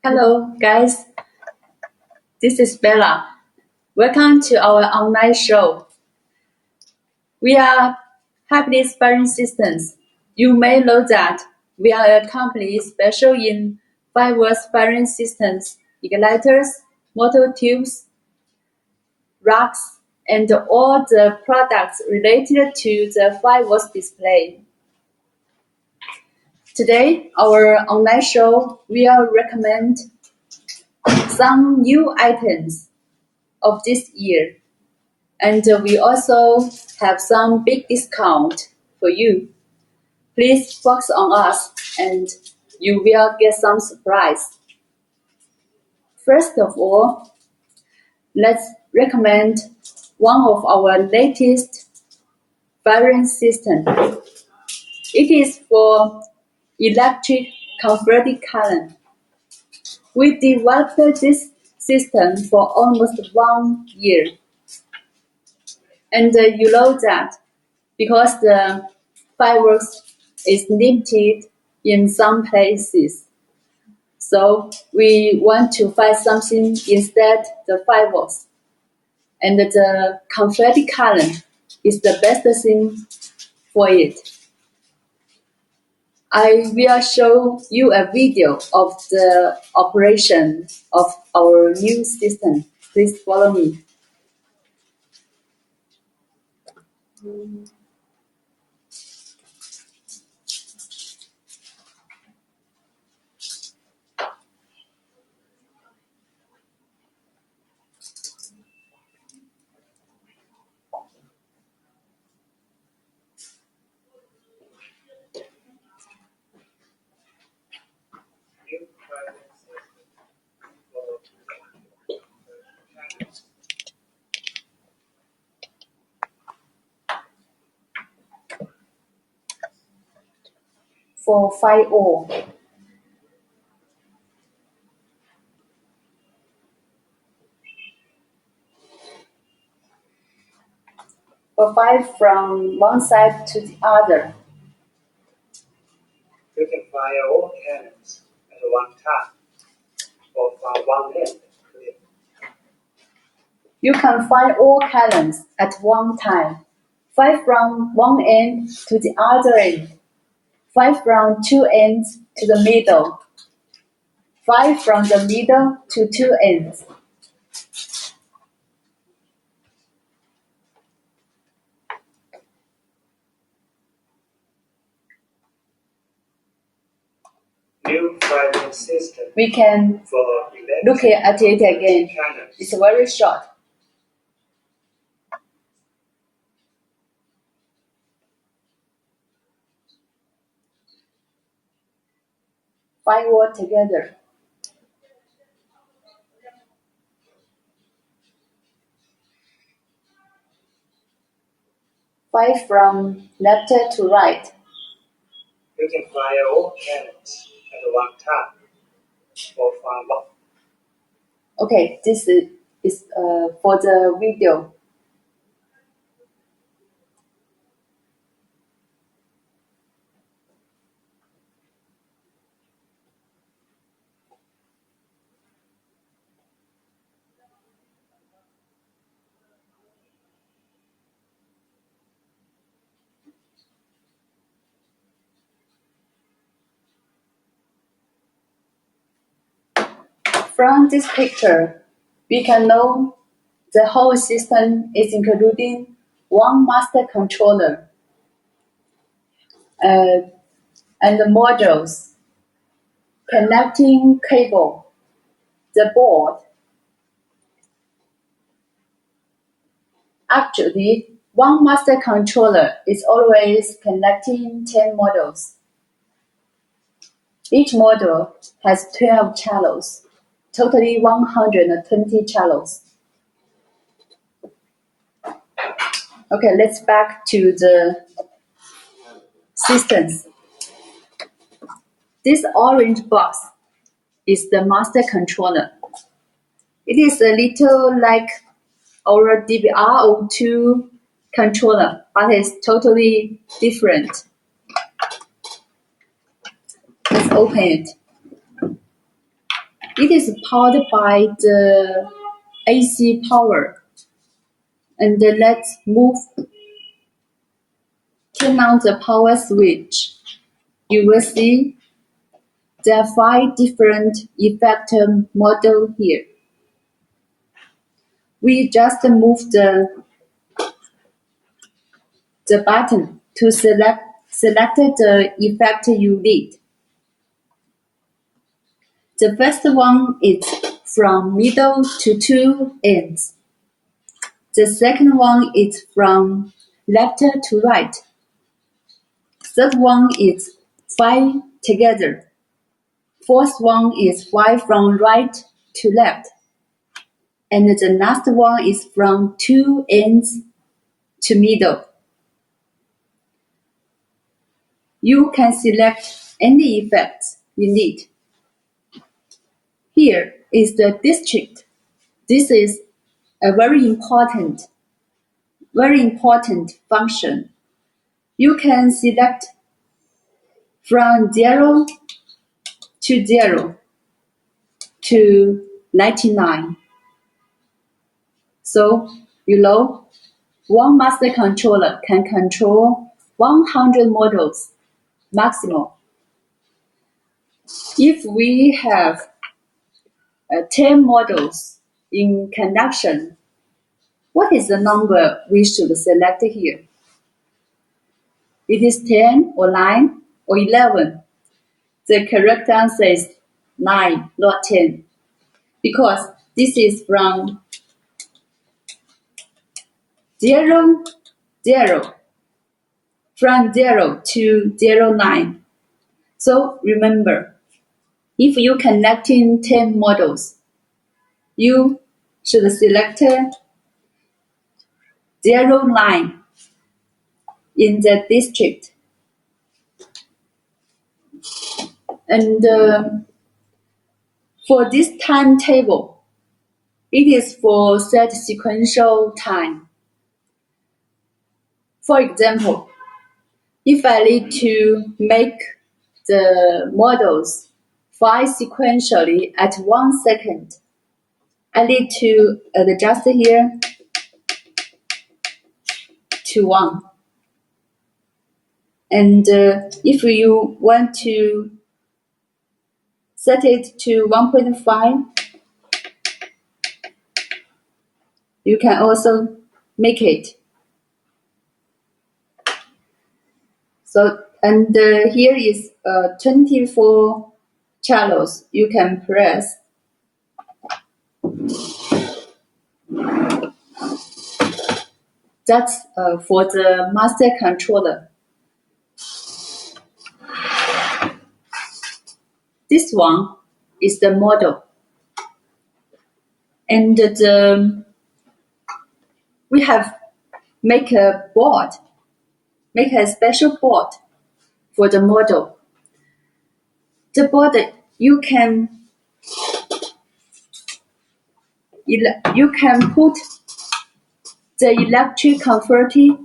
Hello, guys. This is Bella. Welcome to our online show. We are Happiness Firing Systems. You may know that we are a company special in fireworks firing systems, igniters, motor tubes, racks, and all the products related to the fireworks display. Today, our online show will recommend some new items of this year. And we also have some big discount for you. Please focus on us and you will get some surprise. First of all, let's recommend one of our latest firing system. It is for electric converted current. We developed this system for almost 1 year. And you know that because the fireworks is limited in some places. So we want to find something instead the fireworks. And the confetti current is the best thing for it. I will show you a video of the operation of our new system. Please follow me. For 5O. For 5 from one side to the other. You can fire all cannons at one time or from one end. You can fire all cannons at one time. 5 from one end to the other end. 5 from two ends to the middle. 5 from the middle to two ends. New firing system. We can for look at it again. Cannons. It's very short. Firewall together. Five from left to right. You can fire all cannons at one time or from one. Okay, this is for the video. From this picture, we can know the whole system is including one master controller and the modules, connecting cable, the board. Actually, one master controller is always connecting 10 modules. Each module has 12 channels, totally 120 channels. Okay, let's back to the systems. This orange box is the master controller. It is a little like our DBR02 controller, but it's totally different. Let's open it. It is powered by the AC power. And let's turn on the power switch. You will see there are 5 different effect models here. We just move the button to select the effect you need. The first one is from middle to 2 ends. The second one is from left to right. Third one is 5 together. Fourth one is 5 from right to left. And the last one is from 2 ends to middle. You can select any effects you need. Here is the district. This is a very important function. You can select from 0 to 0 to 99. So, one master controller can control 100 models maximum. If we have 10 models in connection, what is the number we should select here? It is 10 or 9 or 11. The correct answer is 9, not 10, because this is from 0, 0, from 0 to 09. So remember, if you connecting 10 models, you should select 09 in the district. And for this timetable, it is for set sequential time. For example, if I need to make the models fly sequentially at 1 second, I need to adjust here to 1. And if you want to set it to 1.5, you can also make it. So, and here is 24 channels you can press. That's for the master controller. This one is the model. And we have make a special board for the model. The board you can put the electric converter